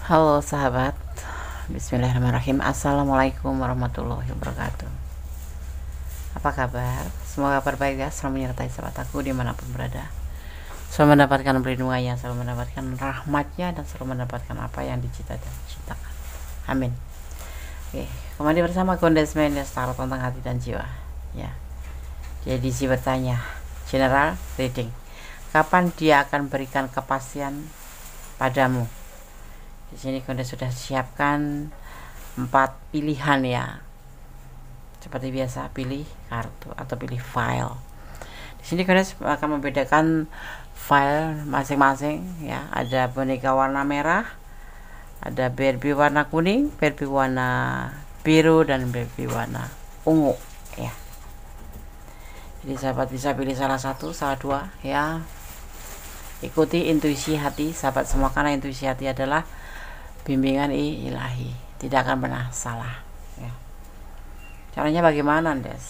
Halo sahabat, bismillahirrahmanirrahim. Assalamualaikum warahmatullahi wabarakatuh. Apa kabar? Semoga kabar baik ya, selalu menyertai sahabat aku dimanapun berada. Selalu mendapatkan perlindungannya, selalu mendapatkan rahmatnya, dan selalu mendapatkan apa yang diciptakan. Amin. Oke, kembali bersama Gondes Tarot tentang hati dan jiwa. Ya, jadi si bertanya, general reading. Kapan dia akan berikan kepastian padamu? Di sini Gondes sudah siapkan 4 pilihan ya. Seperti biasa, pilih kartu atau pilih file. Di sini Gondes akan membedakan file masing-masing ya. Ada boneka warna merah, ada Barbie warna kuning, Barbie warna biru, dan Barbie warna ungu ya. Jadi sahabat bisa pilih salah satu, salah dua ya. Ikuti intuisi hati sahabat semua, karena intuisi hati adalah bimbingan ilahi, tidak akan pernah salah ya. Caranya bagaimana, Des?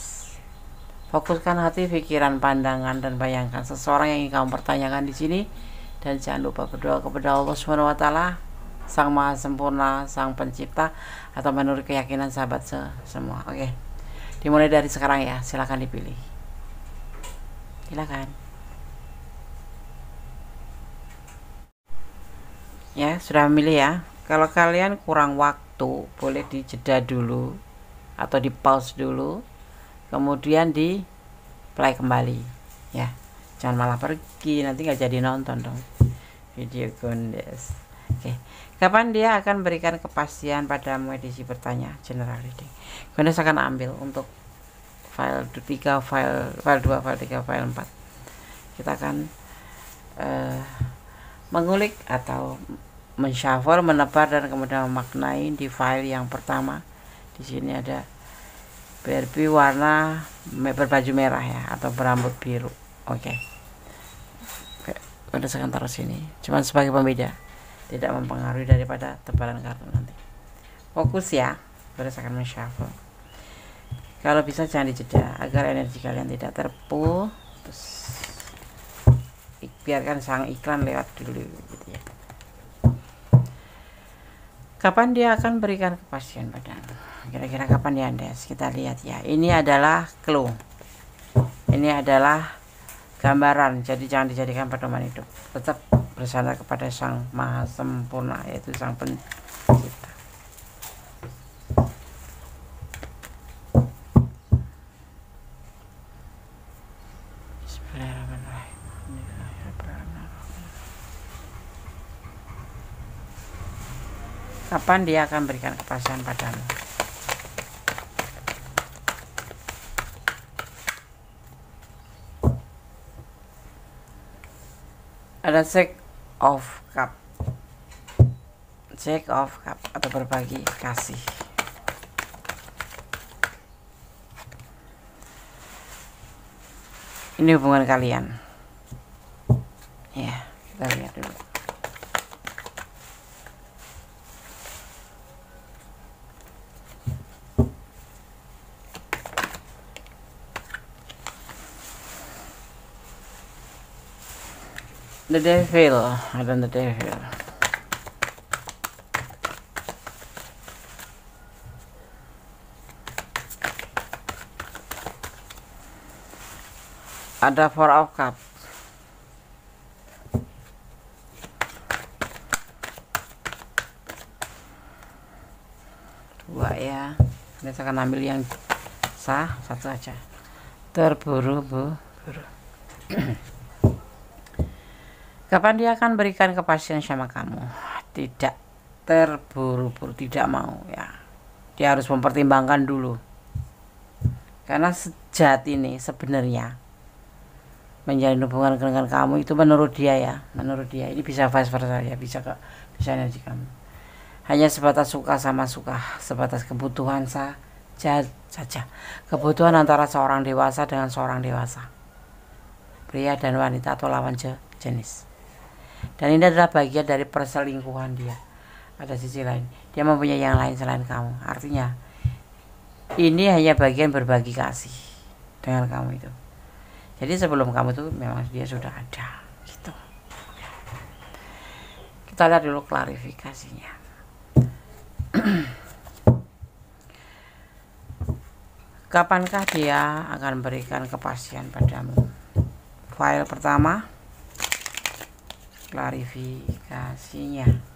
Fokuskan hati, pikiran, pandangan, dan bayangkan seseorang yang ingin kamu pertanyakan di sini, dan jangan lupa berdoa kepada Allah Subhanahu wa taala, Sang Maha Sempurna, Sang Pencipta, atau menurut keyakinan sahabat semua. Oke, dimulai dari sekarang ya. Silakan dipilih, silakan ya. Sudah memilih ya? Kalau kalian kurang waktu, boleh dijeda dulu atau di pause dulu, kemudian di play kembali ya. Jangan malah pergi, nanti nggak jadi nonton dong video Gondes. Oke, kapan dia akan berikan kepastian padamu? Edisi bertanya general reading. Gondes akan ambil untuk file 3, file 2, file 3, file 4. Kita akan mengulik atau menshuffle, menebar, dan kemudian memaknai di file yang pertama. Di sini ada Barbie warna berbaju merah ya, atau berambut biru. Oke, udah saya taruh sini, cuman sebagai pembeda, tidak mempengaruhi daripada tebalan kartu nanti. Fokus ya, berdasarkan menshuffle. Kalau bisa jangan dijeda agar energi kalian tidak terputus. Biarkan sang iklan lewat dulu gitu ya. Kapan dia akan berikan kepastian padamu? Kira-kira kapan ya, Andes? Kita lihat ya. Ini adalah clue. Ini adalah gambaran. Jadi jangan dijadikan pedoman hidup. Tetap bersandar kepada Sang Maha Sempurna, yaitu Sang Pencipta. Kapan dia akan berikan kepastian padamu? Ada Jack of Cup, Jack of Cup atau berbagi kasih. Ini hubungan kalian ya, kita lihat dulu. The Devil, ada The Devil. Ada Four of Cup. Dua ya. Kita akan ambil yang sah, satu aja. Terburu-buru. Kapan dia akan berikan kepastian sama kamu? Tidak terburu-buru, tidak mau ya. Dia harus mempertimbangkan dulu. Karena sejati ini sebenarnya menjalin hubungan dengan kamu itu menurut dia ya, menurut dia. Ini bisa vice versa ya, bisa energi kamu. Hanya sebatas suka sama suka, sebatas kebutuhan saja. Kebutuhan antara seorang dewasa dengan seorang dewasa, pria dan wanita atau lawan jenis. Dan ini adalah bagian dari perselingkuhan dia. Ada sisi lain, dia mempunyai yang lain selain kamu. Artinya ini hanya bagian berbagi kasih dengan kamu itu. Jadi sebelum kamu tuh memang dia sudah ada gitu. Kita lihat dulu klarifikasinya. Kapankah dia akan berikan kepastian padamu? File pertama, klarifikasinya.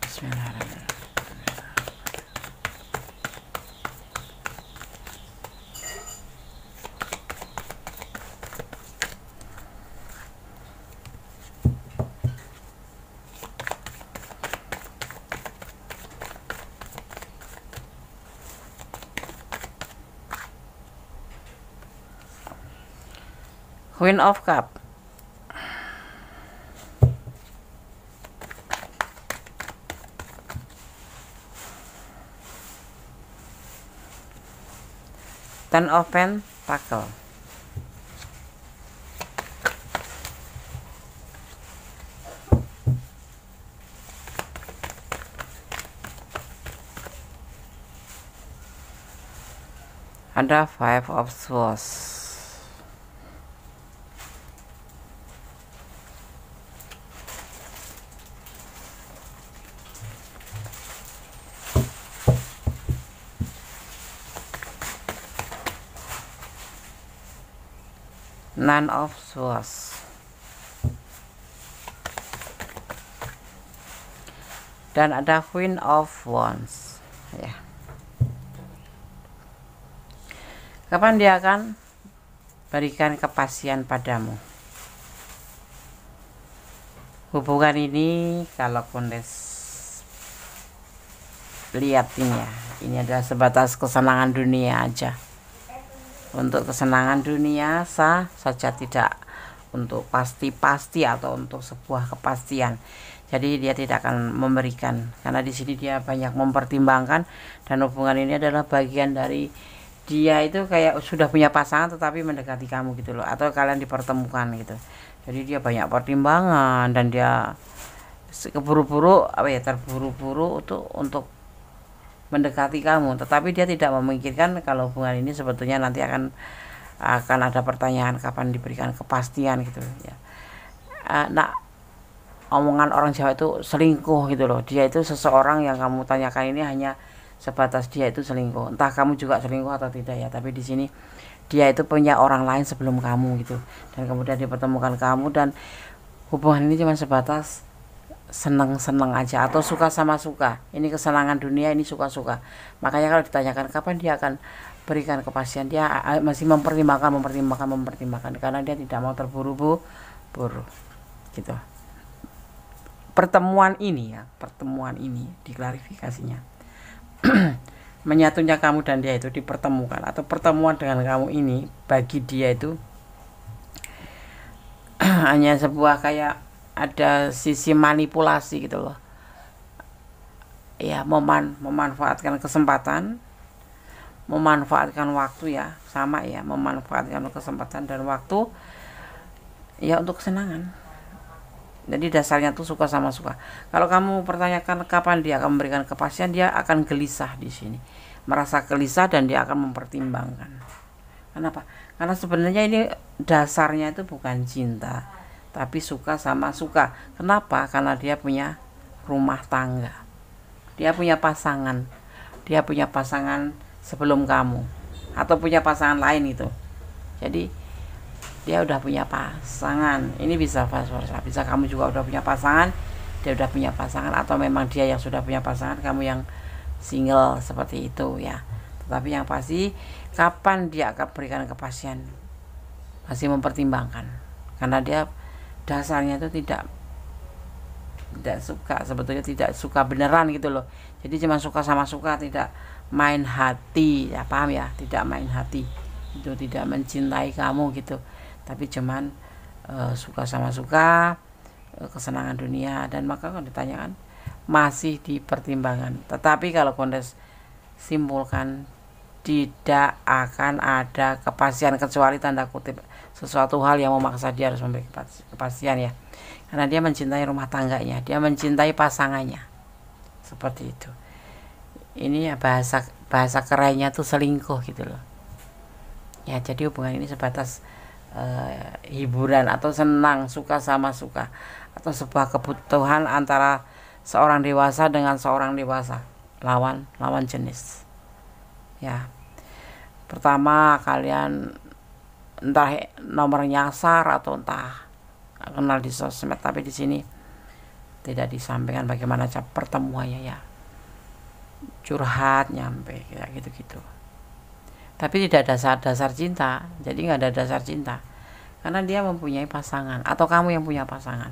Bismillahirrahmanirrahim. Queen of Cup. Ten of Pentacle. Ada Five of Swords. Nine of Swords. Dan ada Queen of Wands, ya. Kapan dia akan berikan kepastian padamu? Hubungan ini kalau Kondes lihat ini adalah sebatas kesenangan dunia aja. Untuk kesenangan dunia sah saja, tidak untuk pasti-pasti atau untuk sebuah kepastian. Jadi dia tidak akan memberikan, karena di sini dia banyak mempertimbangkan, dan hubungan ini adalah bagian dari dia itu kayak sudah punya pasangan tetapi mendekati kamu gitu loh, atau kalian dipertemukan gitu. Jadi dia banyak pertimbangan dan dia terburu-buru untuk mendekati kamu, tetapi dia tidak memikirkan kalau hubungan ini sebetulnya nanti akan ada pertanyaan kapan diberikan kepastian gitu ya. Nah, omongan orang Jawa itu selingkuh gitu loh. Dia itu seseorang yang kamu tanyakan ini hanya sebatas dia itu selingkuh. Entah kamu juga selingkuh atau tidak ya, tapi di sini dia itu punya orang lain sebelum kamu gitu. Dan kemudian dipertemukan kamu, dan hubungan ini cuma sebatas seneng-seneng aja atau suka sama suka. Ini kesenangan dunia, ini suka-suka. Makanya kalau ditanyakan kapan dia akan berikan kepastian, dia masih mempertimbangkan karena dia tidak mau terburu-buru gitu. Pertemuan ini diklarifikasinya menyatunya kamu dan dia itu dipertemukan, atau pertemuan dengan kamu ini bagi dia itu hanya sebuah kayak ada sisi manipulasi gitu loh ya, memanfaatkan kesempatan, memanfaatkan waktu ya, sama ya, memanfaatkan kesempatan dan waktu ya untuk kesenangan. Jadi dasarnya tuh suka sama suka. Kalau kamu pertanyakan kapan dia akan memberikan kepastian, dia akan gelisah di sini, merasa gelisah, dan dia akan mempertimbangkan. Kenapa? Karena sebenarnya ini dasarnya itu bukan cinta, tapi suka sama suka. Kenapa? Karena dia punya rumah tangga, dia punya pasangan sebelum kamu, atau punya pasangan lain itu. Jadi dia udah punya pasangan. Ini bisa vice versa, bisa kamu juga udah punya pasangan, dia udah punya pasangan, atau memang dia yang sudah punya pasangan, kamu yang single, seperti itu ya. Tetapi yang pasti kapan dia akan berikan kepastian masih mempertimbangkan, karena dia dasarnya itu tidak suka, sebetulnya tidak suka beneran gitu loh. Jadi cuma suka sama suka, tidak main hati ya, paham ya, tidak main hati itu, tidak mencintai kamu gitu, tapi cuman suka sama suka, kesenangan dunia. Dan maka kalau ditanyakan masih dipertimbangkan. Tetapi kalau Kondes simpulkan, tidak akan ada kepastian kecuali tanda kutip sesuatu hal yang memaksa dia harus memberi kepastian ya. karena dia mencintai rumah tangganya, dia mencintai pasangannya, seperti itu. Ini ya bahasa kerennya tuh selingkuh gitu loh ya. Jadi hubungan ini sebatas hiburan atau senang, suka sama suka, atau sebuah kebutuhan antara seorang dewasa dengan seorang dewasa, lawan jenis ya. Pertama kalian entah nomor nyasar atau entah kenal di sosmed, tapi di sini tidak disampaikan bagaimana cara pertemuannya ya, curhat nyampe kayak gitu-gitu. Tapi tidak dasar cinta, jadi nggak ada dasar cinta, karena dia mempunyai pasangan atau kamu yang punya pasangan.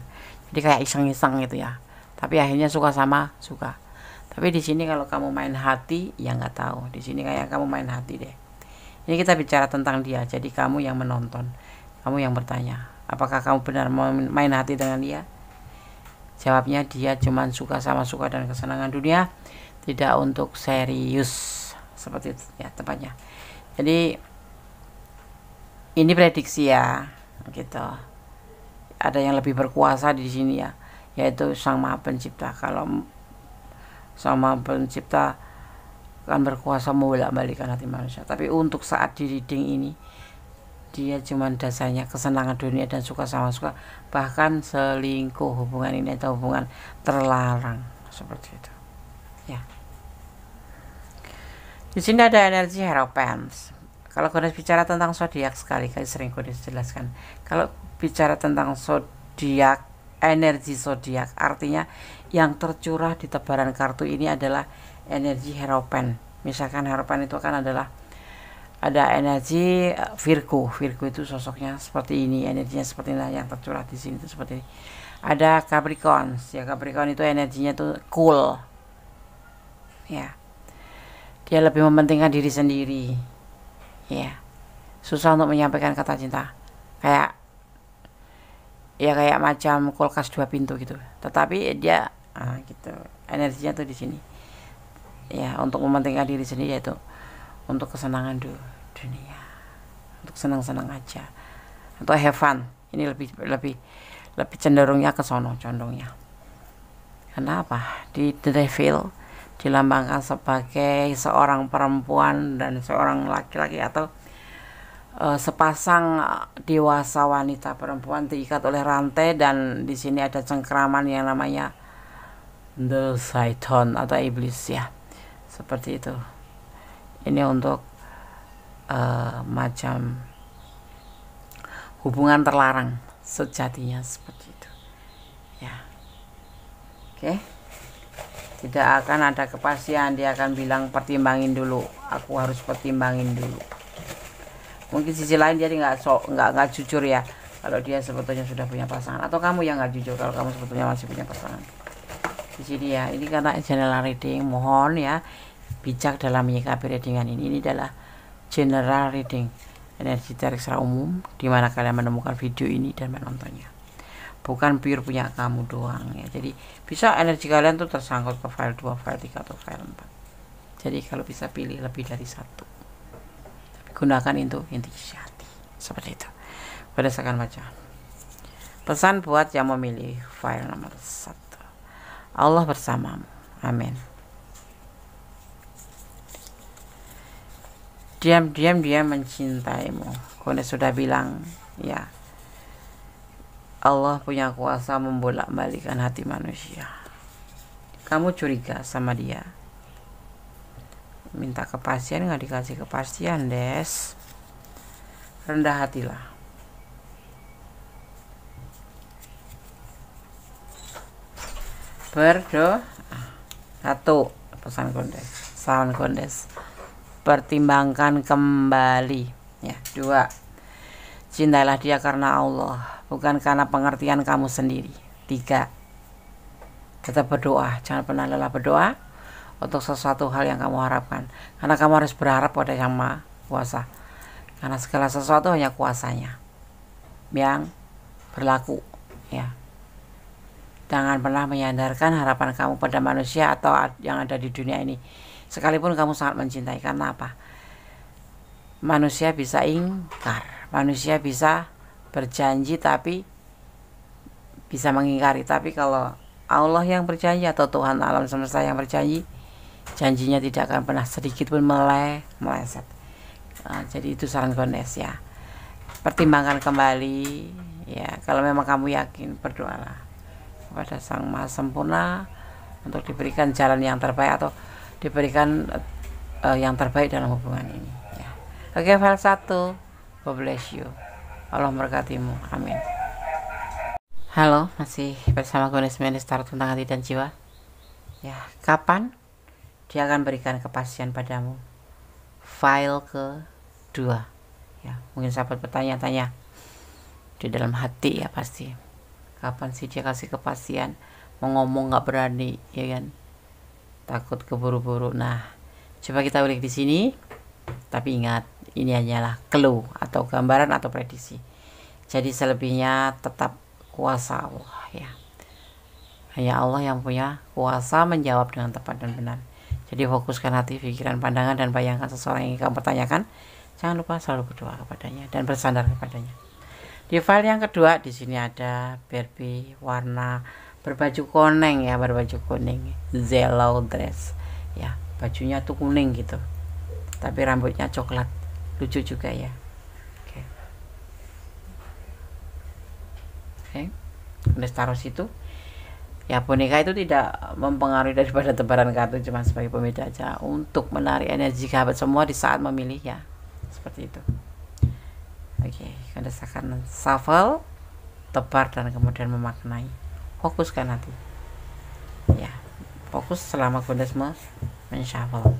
Jadi kayak iseng-iseng gitu ya, tapi akhirnya suka sama suka. Tapi di sini kalau kamu main hati ya nggak tahu. Di sini kayak kamu main hati deh. Ini kita bicara tentang dia, jadi kamu yang menonton, kamu yang bertanya, apakah kamu benar mau main hati dengan dia? Jawabnya dia cuma suka sama suka dan kesenangan dunia, tidak untuk serius, seperti itu ya tepatnya. Jadi ini prediksi ya, gitu. Ada yang lebih berkuasa di sini ya, yaitu Sang Maha Pencipta. Kalau Sang Maha Pencipta akan berkuasa membolak-balikan hati manusia. Tapi untuk saat di reading ini, dia cuma dasarnya kesenangan dunia dan suka sama suka, bahkan selingkuh. Hubungan ini atau hubungan terlarang, seperti itu ya. Di sini ada energi Hierophant. Kalau Goddess bicara tentang zodiak, sekali-kali sering Goddess jelaskan, kalau bicara tentang zodiak, energi zodiak, artinya yang tercurah di tebaran kartu ini adalah energi Hierophant. Misalkan Hierophant itu kan adalah ada energi Virgo. Virgo itu sosoknya seperti ini, energinya seperti ini, yang tercurah di sini itu seperti ini. Ada Capricorn, ya Capricorn itu energinya tuh cool, ya. Dia lebih mementingkan diri sendiri, ya. Susah untuk menyampaikan kata cinta, kayak macam kulkas 2 pintu gitu. Tetapi dia gitu, energinya tuh di sini, ya, untuk mementingkan diri sendiri, yaitu untuk kesenangan dunia, untuk senang-senang aja, untuk have fun. Ini lebih cenderungnya ke sono, condongnya. Kenapa? Di The Devil dilambangkan sebagai seorang perempuan dan seorang laki-laki, atau sepasang dewasa wanita perempuan diikat oleh rantai, dan di sini ada cengkraman yang namanya The Satan atau iblis ya, seperti itu. Ini untuk macam hubungan terlarang sejatinya, seperti itu ya. Oke. Tidak akan ada kepastian, dia akan bilang pertimbangin dulu, aku harus pertimbangin dulu. Mungkin sisi lain dia nggak jujur ya, kalau dia sebetulnya sudah punya pasangan, atau kamu yang nggak jujur kalau kamu sebetulnya masih punya pasangan. Di sini ya, ini karena general reading, mohon ya bijak dalam menyikapi readingan ini. Ini adalah general reading, energi tarik secara umum, dimana kalian menemukan video ini dan menontonnya, bukan pure punya kamu doang ya. Jadi bisa energi kalian tuh tersangkut ke file 2, file 3, atau file 4. Jadi kalau bisa pilih lebih dari satu, tapi gunakan itu intuisi hati, seperti itu. Berdasarkan baca pesan buat yang memilih file nomor 1. Allah bersamamu, amin. Diam-diam dia mencintaimu. Goddess sudah bilang ya, Allah punya kuasa membolak-balikan hati manusia. Kamu curiga sama dia, minta kepastian, nggak dikasih kepastian, Des. Rendah hatilah. Berdoa. 1. Pesan Goddess, saran Goddess, pertimbangkan kembali ya. 2. Cintailah dia karena Allah, bukan karena pengertian kamu sendiri. 3. Tetap berdoa, jangan pernah lelah berdoa untuk sesuatu hal yang kamu harapkan, karena kamu harus berharap pada Yang Maha Kuasa, karena segala sesuatu hanya kuasanya yang berlaku ya. Jangan pernah menyandarkan harapan kamu pada manusia atau yang ada di dunia ini, sekalipun kamu sangat mencintai. Karena apa? Manusia bisa ingkar, manusia bisa berjanji tapi bisa mengingkari. Tapi kalau Allah yang berjanji atau Tuhan alam semesta yang berjanji, janjinya tidak akan pernah sedikit pun meleset. Jadi itu saran Gondes ya, pertimbangkan kembali ya. Kalau memang kamu yakin, berdoalah kepada Sang Maha Sempurna untuk diberikan jalan yang terbaik atau diberikan yang terbaik dalam hubungan ini ya. Oke, file 1. God bless you. Allah memberkatimu. Amin. Halo, masih bersama Gondes Ministar tentang hati dan jiwa ya. Kapan dia akan berikan kepastian padamu? File kedua ya. Mungkin sahabat bertanya-tanya di dalam hati ya, pasti kapan sih dia kasih kepastian? Mau ngomong nggak berani ya kan, takut keburu-buru. Nah, coba kita ulik di sini. Tapi ingat, ini hanyalah clue atau gambaran atau prediksi. Jadi selebihnya tetap kuasa Allah ya. Hanya Allah yang punya kuasa menjawab dengan tepat dan benar. Jadi fokuskan hati, pikiran, pandangan, dan bayangkan seseorang yang ingin kamu pertanyakan. Jangan lupa selalu berdoa kepadanya dan bersandar kepadanya. Di file yang kedua, di sini ada Barbie warna berbaju kuning ya, berbaju kuning, yellow dress ya. Bajunya tuh kuning gitu, tapi rambutnya coklat, lucu juga ya. Oke. Udah taruh situ ya. Boneka itu tidak mempengaruhi daripada tebaran kartu, cuma sebagai pembeda aja untuk menarik energi sahabat semua di saat memilih ya, seperti itu. Oke, Gondes akan shuffle, tebar, dan kemudian memaknai. Fokuskan hati ya, fokus selama Gondes men-shuffle.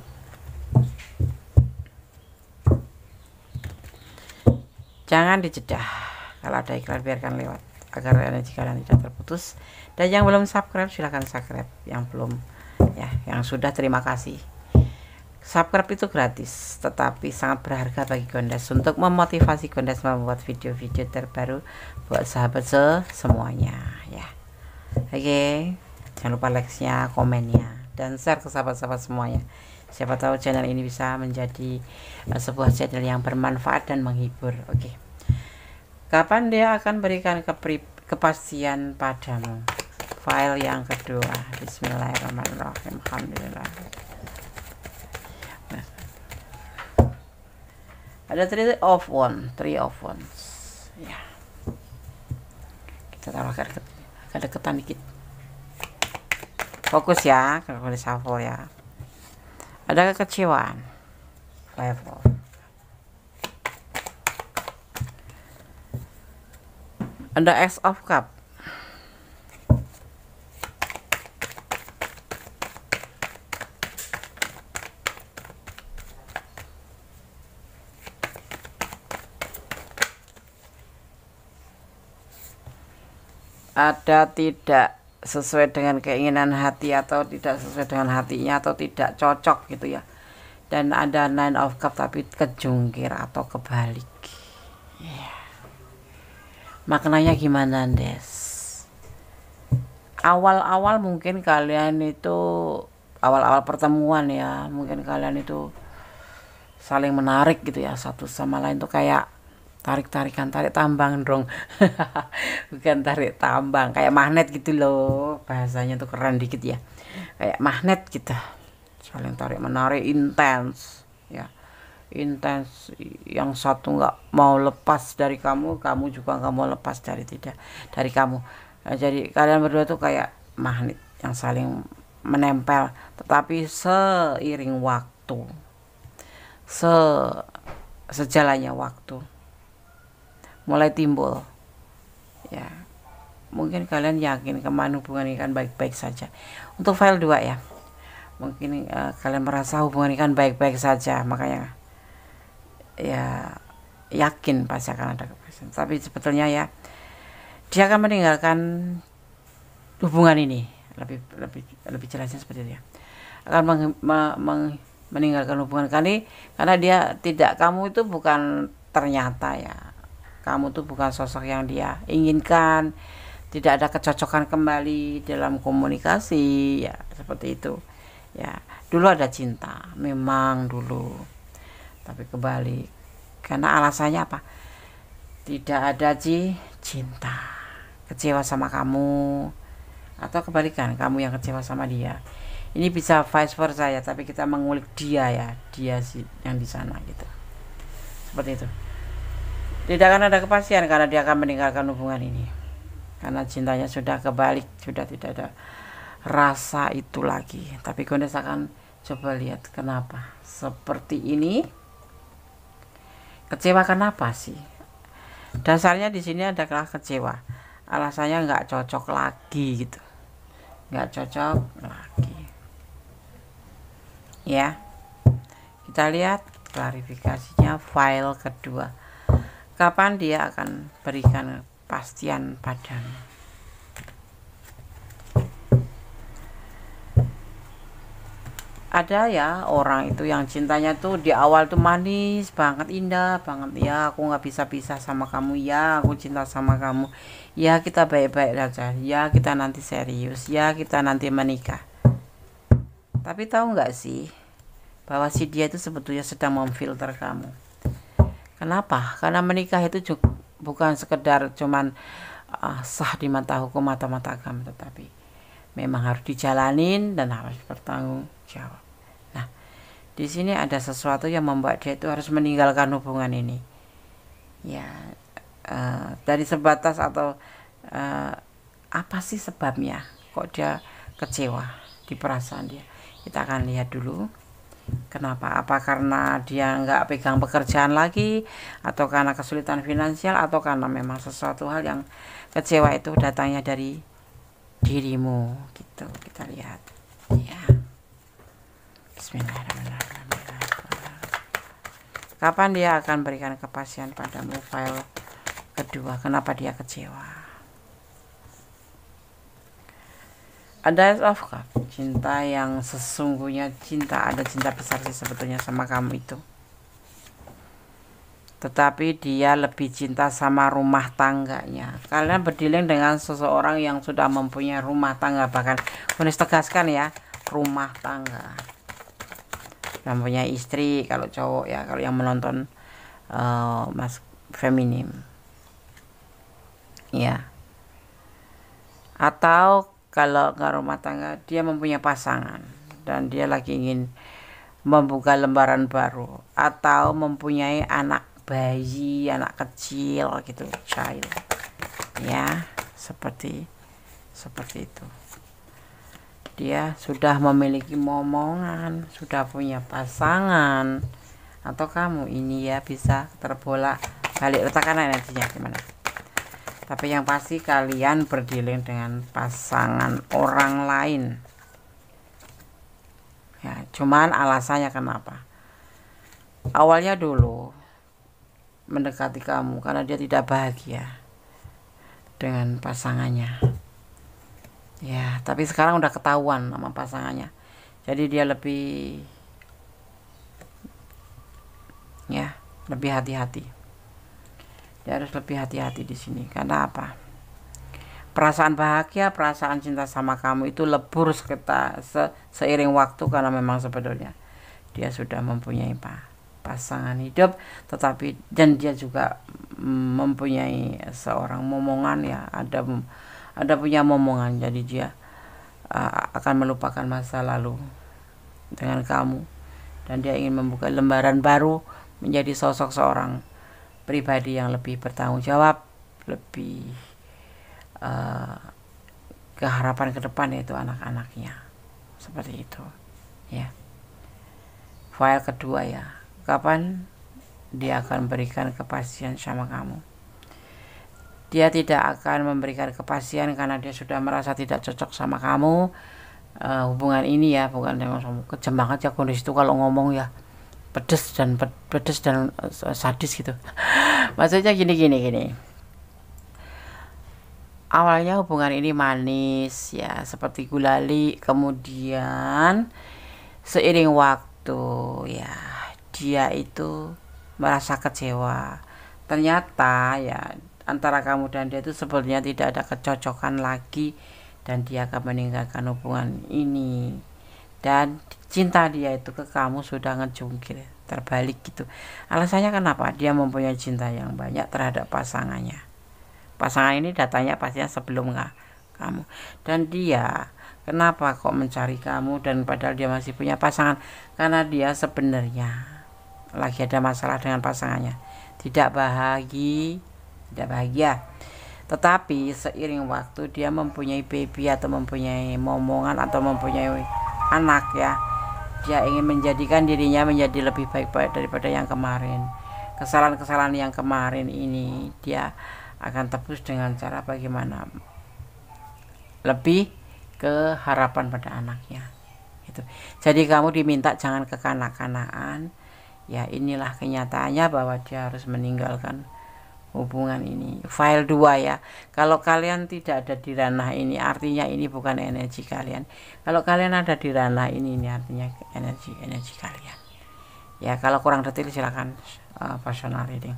Jangan dijedah. Kalau ada iklan biarkan lewat agar energi kalian tidak terputus. Dan yang belum subscribe silahkan subscribe. Yang belum ya, yang sudah terima kasih. Subscribe itu gratis, tetapi sangat berharga bagi Gondes untuk memotivasi Gondes membuat video-video terbaru buat sahabat semuanya ya. Oke, jangan lupa like-nya, komennya, dan share ke sahabat-sahabat semuanya. Siapa tahu channel ini bisa menjadi sebuah channel yang bermanfaat dan menghibur. Oke. Kapan dia akan berikan kepastian padamu? File yang kedua. Bismillahirrahmanirrahim. Alhamdulillah. Ada 3 of Wands ya. Kita taruh agak deketan dikit. Fokus ya, kalau boleh shuffle ya. Ada kekecewaan, 5 of. Ada Ace of Cup. Ada tidak sesuai dengan keinginan hati atau tidak sesuai dengan hatinya atau tidak cocok gitu ya. Dan ada 9 of Cup tapi kejungkir atau kebalik ya. Maknanya gimana, Des? Awal-awal mungkin kalian itu awal-awal pertemuan ya, mungkin kalian itu saling menarik gitu ya, satu sama lain tuh kayak tarik tambang dong. Bukan tarik tambang, kayak magnet gitu loh, bahasanya tuh keren dikit ya, kayak magnet gitu, saling tarik menarik intens ya, intens. Yang satu nggak mau lepas dari kamu, kamu juga nggak mau lepas dari kamu. Nah, jadi kalian berdua tuh kayak magnet yang saling menempel, tetapi seiring waktu, sejalannya waktu mulai timbul ya. Mungkin kalian yakin kemana hubungan ini kan baik-baik saja. Untuk file 2 ya, mungkin kalian merasa hubungan ini kan baik-baik saja, makanya ya yakin pasti akan ada kepastian. Tapi sebetulnya ya, dia akan meninggalkan hubungan ini. Lebih jelasnya seperti itu ya, akan meninggalkan hubungan kali karena dia tidak, kamu itu bukan, ternyata ya kamu tuh bukan sosok yang dia inginkan, tidak ada kecocokan kembali dalam komunikasi ya, seperti itu ya. Dulu ada cinta, memang dulu, tapi kebalik karena alasannya apa? Tidak ada cinta kecewa sama kamu, atau kebalikan kamu yang kecewa sama dia. Ini bisa vice versa ya, tapi kita mengulik dia ya, dia sih yang di sana gitu. Seperti itu. Tidak akan ada kepastian karena dia akan meninggalkan hubungan ini. Karena cintanya sudah kebalik, sudah tidak ada rasa itu lagi. Tapi Gondes akan coba lihat kenapa seperti ini. Kecewa kenapa sih? Dasarnya di sini adalah kecewa. Alasannya nggak cocok lagi gitu. Nggak cocok lagi. Ya, kita lihat klarifikasinya file kedua. Kapan dia akan berikan kepastian padamu? Ada ya orang itu yang cintanya tuh di awal tuh manis banget, indah banget, ya aku nggak bisa pisah sama kamu, ya aku cinta sama kamu, ya kita baik-baik saja, ya kita nanti serius, ya kita nanti menikah. Tapi tahu nggak sih bahwa si dia itu sebetulnya sedang memfilter kamu. Kenapa? Karena menikah itu juga bukan sekedar cuman sah di mata hukum mata-mata agama, tetapi memang harus dijalanin dan harus bertanggung jawab. Nah, di sini ada sesuatu yang membuat dia itu harus meninggalkan hubungan ini. Ya, dari sebatas atau apa sih sebabnya kok dia kecewa di perasaan dia? Kita akan lihat dulu kenapa. Apa karena dia nggak pegang pekerjaan lagi, atau karena kesulitan finansial, atau karena memang sesuatu hal yang kecewa itu datangnya dari dirimu gitu. Kita lihat ya. Bismillahirrahmanirrahim. Kapan dia akan berikan kepastian padamu? File kedua. Kenapa dia kecewa? Ada of Cup, cinta yang sesungguhnya cinta, ada cinta besar sih sebetulnya sama kamu itu. Tetapi dia lebih cinta sama rumah tangganya. Kalian berdiling dengan seseorang yang sudah mempunyai rumah tangga, bahkan Gondes tegaskan ya, rumah tangga. Mempunyai istri kalau cowok ya, kalau yang menonton mas feminim. Ya. Atau kalau nggak rumah tangga, dia mempunyai pasangan dan dia lagi ingin membuka lembaran baru, atau mempunyai anak bayi, anak kecil gitu, child. Ya, seperti itu. Dia sudah memiliki momongan, sudah punya pasangan, atau kamu ini ya bisa terbolak balik, letakkan energinya gimana. Tapi yang pasti kalian berdiling dengan pasangan orang lain. Ya, cuman alasannya kenapa? Awalnya dulu mendekati kamu karena dia tidak bahagia dengan pasangannya. Ya, tapi sekarang udah ketahuan sama pasangannya. Jadi dia lebih hati-hati. Dia harus lebih hati-hati di sini. Karena apa? Perasaan bahagia, perasaan cinta sama kamu itu lebur seiring waktu, karena memang sebetulnya dia sudah mempunyai pasangan hidup, tetapi dan dia juga mempunyai seorang momongan ya, ada punya momongan. Jadi dia akan melupakan masa lalu dengan kamu, dan dia ingin membuka lembaran baru menjadi sosok seorang pribadi yang lebih bertanggung jawab, lebih keharapan ke depan, yaitu anak-anaknya. Seperti itu ya. File kedua ya, kapan dia akan berikan kepastian sama kamu? Dia tidak akan memberikan kepastian karena dia sudah merasa tidak cocok sama kamu. Hubungan ini ya, bukan dengan kejam banget ya kondisi itu kalau ngomong ya, pedes dan sadis gitu. Maksudnya gini. Awalnya hubungan ini manis ya, seperti gulali, kemudian seiring waktu ya dia itu merasa kecewa. Ternyata ya antara kamu dan dia itu sebenarnya tidak ada kecocokan lagi, dan dia akan meninggalkan hubungan ini. Dan cinta dia itu ke kamu sudah ngejungkir, terbalik gitu. Alasannya kenapa? Dia mempunyai cinta yang banyak terhadap pasangannya. pasangan ini datanya pastinya sebelum kamu. Dan dia kenapa kok mencari kamu dan padahal dia masih punya pasangan? Karena dia sebenarnya lagi ada masalah dengan pasangannya, tidak bahagia. Tetapi seiring waktu dia mempunyai baby atau mempunyai momongan atau mempunyai anak ya, dia ingin menjadikan dirinya menjadi lebih baik daripada yang kemarin. Kesalahan-kesalahan yang kemarin ini dia akan tebus dengan cara bagaimana lebih ke harapan pada anaknya gitu. Jadi kamu diminta jangan kekanak-kanakan ya. Inilah kenyataannya bahwa dia harus meninggalkan hubungan ini. File 2 ya. Kalau kalian tidak ada di ranah ini, artinya ini bukan energi kalian. Kalau kalian ada di ranah ini artinya energi kalian. Ya, kalau kurang detail silakan personal reading.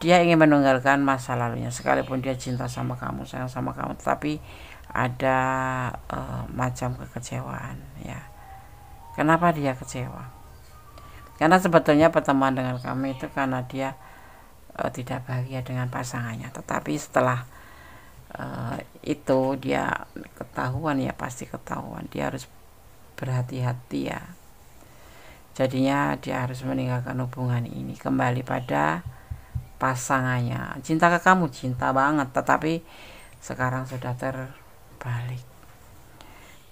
Dia ingin meninggalkan masa lalunya, sekalipun dia cinta sama kamu, sayang sama kamu, tetapi ada macam kekecewaan ya. Kenapa dia kecewa? Karena sebetulnya pertemuan dengan kamu itu karena dia tidak bahagia dengan pasangannya. Tetapi setelah itu dia ketahuan ya, pasti ketahuan, dia harus berhati-hati ya. Jadinya dia harus meninggalkan hubungan ini, kembali pada pasangannya. Cinta ke kamu, cinta banget, tetapi sekarang sudah terbalik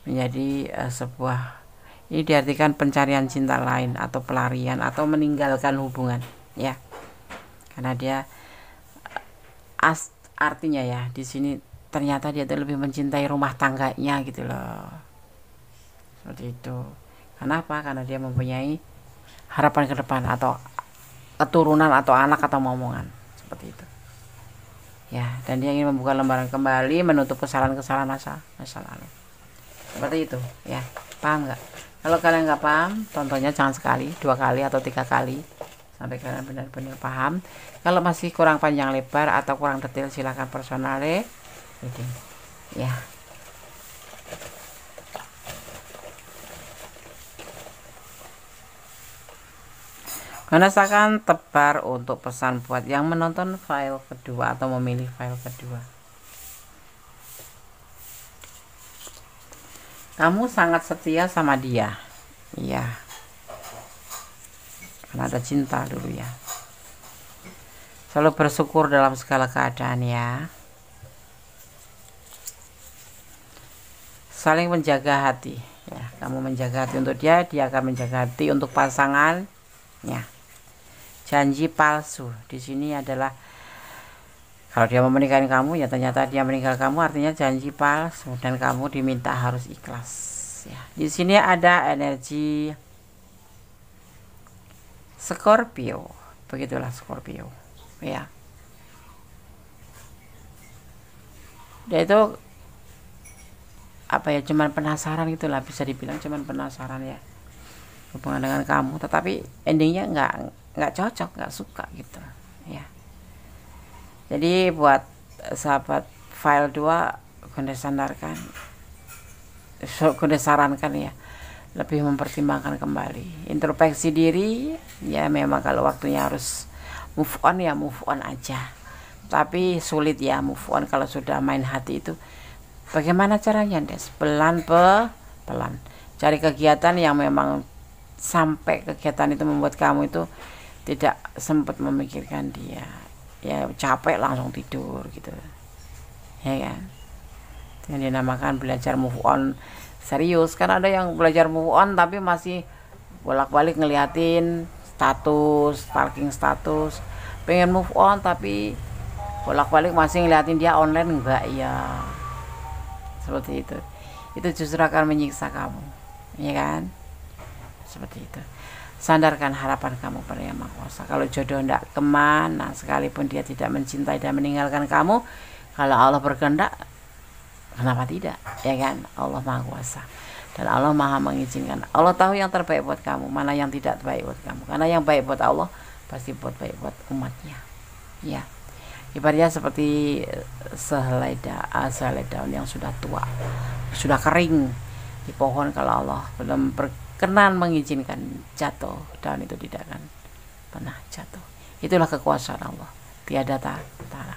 menjadi sebuah, ini diartikan pencarian cinta lain atau pelarian atau meninggalkan hubungan ya. Karena dia artinya ya di sini ternyata dia lebih mencintai rumah tangganya gitu loh, seperti itu. Kenapa? Karena dia mempunyai harapan ke depan atau keturunan atau anak atau momongan, seperti itu ya. Dan dia ingin membuka lembaran kembali, menutup kesalahan-kesalahan masa lalu, seperti itu ya. Paham nggak? Kalau kalian nggak paham, tontonnya jangan sekali, 2 kali atau 3 kali sampai kalian benar-benar paham. Kalau masih kurang panjang lebar atau kurang detail, silahkan personal reading ya. Merasakan tebar untuk pesan buat yang menonton file kedua atau memilih file kedua. Kamu sangat setia sama dia iya, karena ada cinta dulu ya. Selalu bersyukur dalam segala keadaan ya. Saling menjaga hati ya. Kamu menjaga hati untuk dia, dia akan menjaga hati untuk pasangannya. Janji palsu di sini adalah kalau dia mau menikahi kamu ya ternyata dia meninggal kamu, artinya janji palsu dan kamu diminta harus ikhlas ya. Di sini ada energi Scorpio, begitulah Scorpio ya. Dia itu apa ya, cuman penasaran gitulah, bisa dibilang cuman penasaran ya hubungan dengan kamu, tetapi endingnya nggak cocok, nggak suka gitu ya. Jadi buat sahabat file 2, Gunde sarankan ya, lebih mempertimbangkan kembali, introspeksi diri ya. Memang kalau waktunya harus move on ya move on aja, tapi sulit ya move on kalau sudah main hati itu. Bagaimana caranya Des? Pelan cari kegiatan yang memang sampai kegiatan itu membuat kamu itu tidak sempat memikirkan dia ya, capek langsung tidur gitu ya kan. Yang dinamakan belajar move on serius. Kan ada yang belajar move on tapi masih bolak-balik ngeliatin status, stalking status. Pengen move on tapi bolak-balik masih ngeliatin dia online, enggak ya, seperti itu. Itu justru akan menyiksa kamu ya kan, seperti itu. Sandarkan harapan kamu pada Yang Maha Kuasa. Kalau jodoh tidak kemana, sekalipun dia tidak mencintai dan meninggalkan kamu, kalau Allah berkehendak, kenapa tidak ya kan. Allah Maha Kuasa dan Allah Maha mengizinkan. Allah tahu yang terbaik buat kamu, mana yang tidak baik buat kamu. Karena yang baik buat Allah pasti baik buat umatnya ya. Ibaratnya seperti sehelai daun yang sudah tua, sudah kering di pohon. Kalau Allah belum berkenan mengizinkan jatuh, daun itu tidak akan pernah jatuh. Itulah kekuasaan Allah, tiada tara.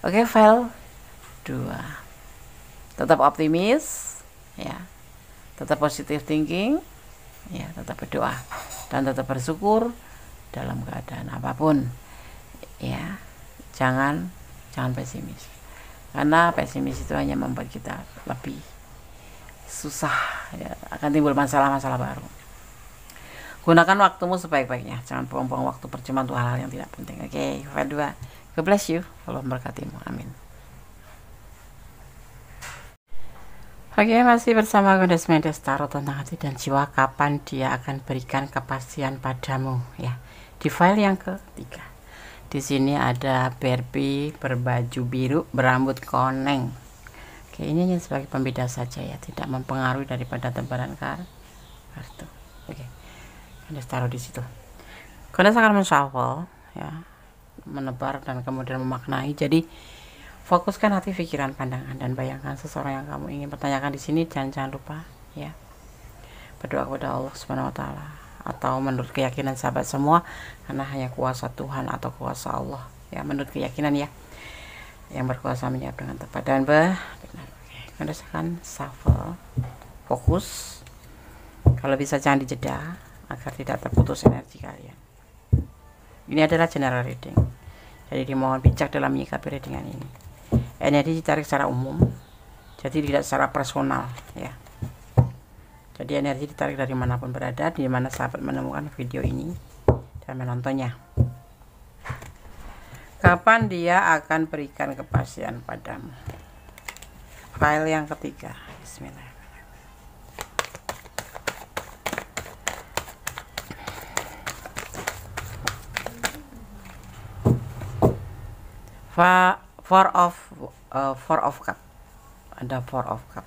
Oke, file 2. Tetap optimis ya, tetap positive thinking ya, tetap berdoa dan tetap bersyukur dalam keadaan apapun ya. Jangan pesimis, karena pesimis itu hanya membuat kita lebih susah ya, akan timbul masalah-masalah baru. Gunakan waktumu sebaik-baiknya, jangan buang-buang waktu percuma untuk hal-hal yang tidak penting. Oke, file 2. God bless you, Allah memberkatimu, amin. Oke, masih bersama Goddess Mendes Tarot tentang hati dan jiwa, kapan dia akan berikan kepastian padamu ya. Di file yang ketiga, di sini ada Barbie berbaju biru berambut koneng. Oke, ini hanya sebagai pembeda saja ya, tidak mempengaruhi daripada tebaran kartu. Oke, Goddess taruh di situ. Goddess akan menshuffle ya, menebar dan kemudian memaknai. Jadi fokuskan hati, pikiran, pandangan, dan bayangkan seseorang yang kamu ingin pertanyakan di sini. Jangan lupa ya, berdoa kepada Allah Subhanahu wa Ta'ala, atau menurut keyakinan sahabat semua, karena hanya kuasa Tuhan atau kuasa Allah ya, menurut keyakinan ya, yang berkuasa menjawab dengan tepat dan benar. Oke, akan shuffle, fokus, kalau bisa jangan dijeda agar tidak terputus energi kalian. Ini adalah general reading, jadi dimohon bijak dalam menyikapi readingan ini. Energi ditarik secara umum, jadi tidak secara personal ya. Jadi energi ditarik dari manapun berada, di mana sahabat menemukan video ini dan menontonnya. Kapan dia akan berikan kepastian padamu? File yang ketiga, bismillah. Four of Cup. Ada Four of Cup.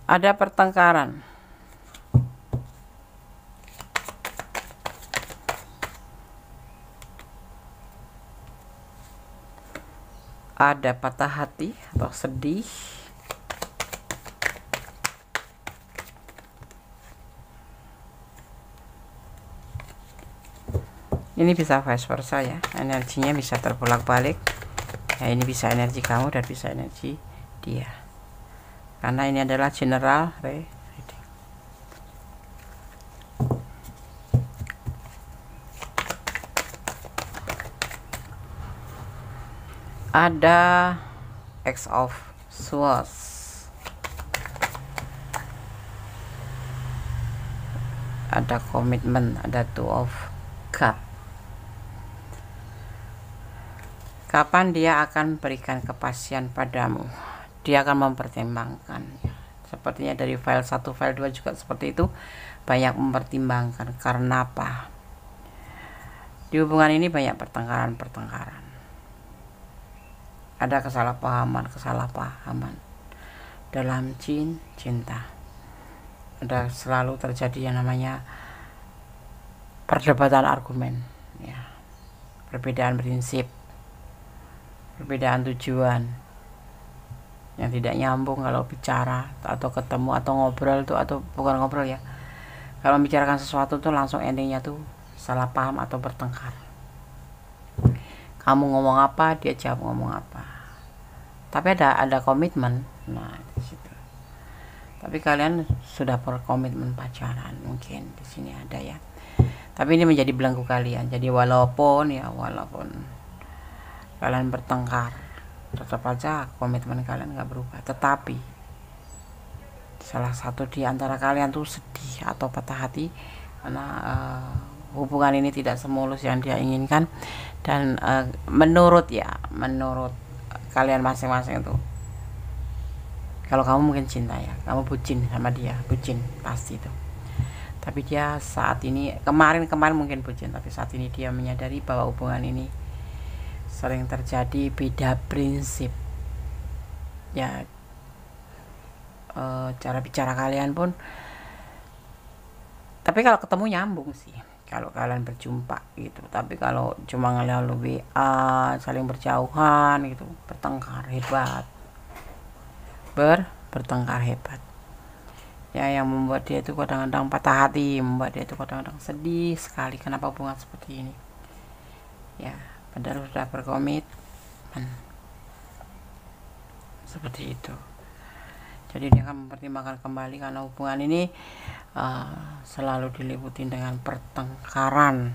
Ada pertengkaran. Ada patah hati atau sedih. Ini bisa vice versa ya, energinya bisa terbolak-balik ya. Ini bisa energi kamu dan bisa energi dia, karena ini adalah general reading. Ada X of Swords, ada komitmen, ada Two of Cup. Kapan dia akan berikan kepastian padamu? Dia akan mempertimbangkan ya. Sepertinya dari file 1, file 2 juga seperti itu, banyak mempertimbangkan. Karena apa? Di hubungan ini banyak pertengkaran. Ada kesalahpahaman dalam cinta. Ada selalu terjadi yang namanya perdebatan argumen ya, perbedaan prinsip, perbedaan tujuan yang tidak nyambung kalau bicara atau ketemu atau ngobrol tuh, atau bukan ngobrol ya, kalau membicarakan sesuatu tuh langsung endingnya tuh salah paham atau bertengkar. Kamu ngomong apa, dia jawab ngomong apa. Tapi ada komitmen. Nah, di situ. Tapi kalian sudah berkomitmen pacaran, mungkin di sini ada ya. Tapi ini menjadi belenggu kalian. Jadi walaupun kalian bertengkar, tetap aja komitmen kalian nggak berubah. Tetapi salah satu di antara kalian tuh sedih atau patah hati karena hubungan ini tidak semulus yang dia inginkan. Dan menurut kalian masing-masing tuh, kalau kamu mungkin cinta ya, kamu bucin sama dia, bucin pasti itu. Tapi dia saat ini, kemarin mungkin bucin, tapi saat ini dia menyadari bahwa hubungan ini sering terjadi beda prinsip ya. Cara bicara kalian pun Tapi kalau ketemu nyambung sih kalau kalian berjumpa gitu. Tapi kalau cuma melalui WA saling berjauhan gitu, bertengkar hebat, bertengkar hebat ya, yang membuat dia itu kadang-kadang patah hati, membuat dia itu kadang-kadang sedih sekali. Kenapa hubungan seperti ini ya, padahal sudah berkomitmen seperti itu. Jadi dia akan mempertimbangkan kembali, karena hubungan ini selalu diliputi dengan pertengkaran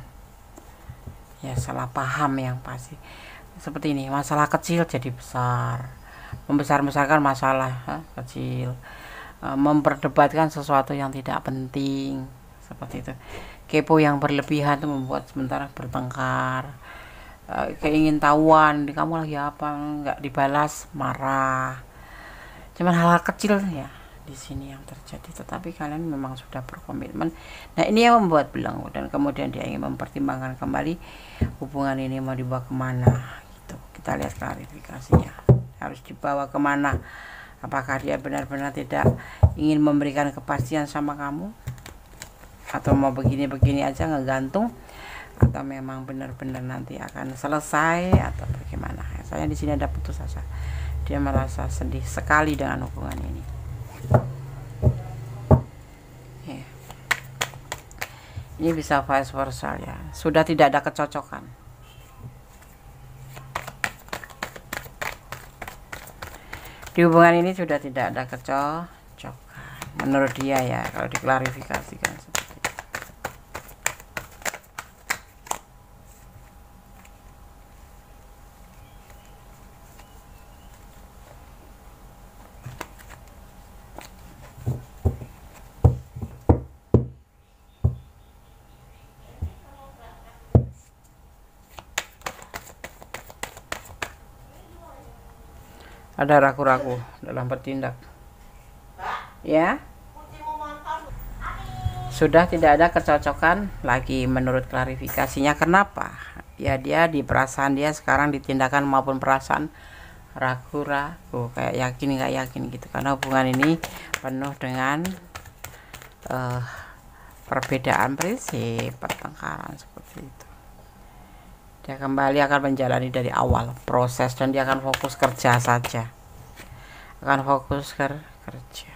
ya, salah paham yang pasti seperti ini. Masalah kecil jadi besar, membesar-besarkan masalah kecil, memperdebatkan sesuatu yang tidak penting seperti itu. Kepo yang berlebihan itu membuat sementara bertengkar. Keingin tahuan di kamu lagi apa, nggak dibalas marah. Cuman hal-hal kecil ya di sini yang terjadi, tetapi kalian memang sudah berkomitmen. Nah, ini yang membuat belenggu, dan kemudian dia ingin mempertimbangkan kembali hubungan ini mau dibawa kemana gitu. Kita lihat klarifikasinya, harus dibawa kemana. Apakah dia benar-benar tidak ingin memberikan kepastian sama kamu, atau mau begini-begini aja ngegantung, atau memang benar-benar nanti akan selesai, atau bagaimana. Saya di sini ada putus asa. Dia merasa sedih sekali dengan hubungan ini. Ya. Ini bisa vice versa ya. Sudah tidak ada kecocokan. Di hubungan ini sudah tidak ada kecocokan. Menurut dia ya, kalau diklarifikasikan seperti itu. Ada ragu-ragu dalam bertindak ya, sudah tidak ada kecocokan lagi menurut klarifikasinya. Kenapa ya? Dia di perasaan dia sekarang, di tindakan maupun perasaan, ragu-ragu, kayak yakin nggak yakin gitu, karena hubungan ini penuh dengan perbedaan prinsip, pertengkaran seperti itu. Dia kembali akan menjalani dari awal proses, dan dia akan fokus kerja saja, akan fokus kerja.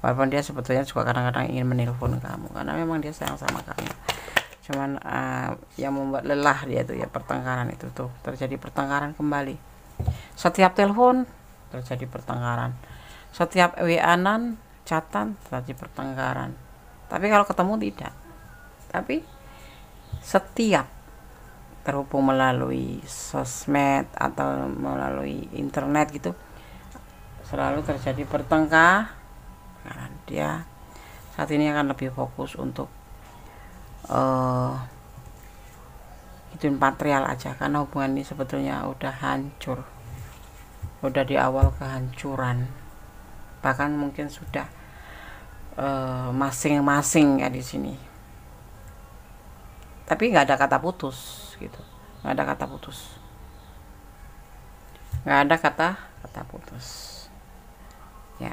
Walaupun dia sebetulnya juga kadang-kadang ingin menelpon kamu, karena memang dia sayang sama kamu. Cuman yang membuat lelah dia tuh ya pertengkaran itu tuh, terjadi pertengkaran kembali. Setiap telepon terjadi pertengkaran, setiap WA-an, chatan terjadi pertengkaran. Tapi kalau ketemu tidak. Tapi setiap terhubung melalui sosmed atau melalui internet gitu, selalu terjadi pertengkaran. Dia saat ini akan lebih fokus untuk hidupin material aja, karena hubungan ini sebetulnya udah hancur, udah di awal kehancuran, bahkan mungkin sudah masing-masing ya di sini. Tapi nggak ada kata putus gitu, nggak ada kata putus, nggak ada kata putus ya.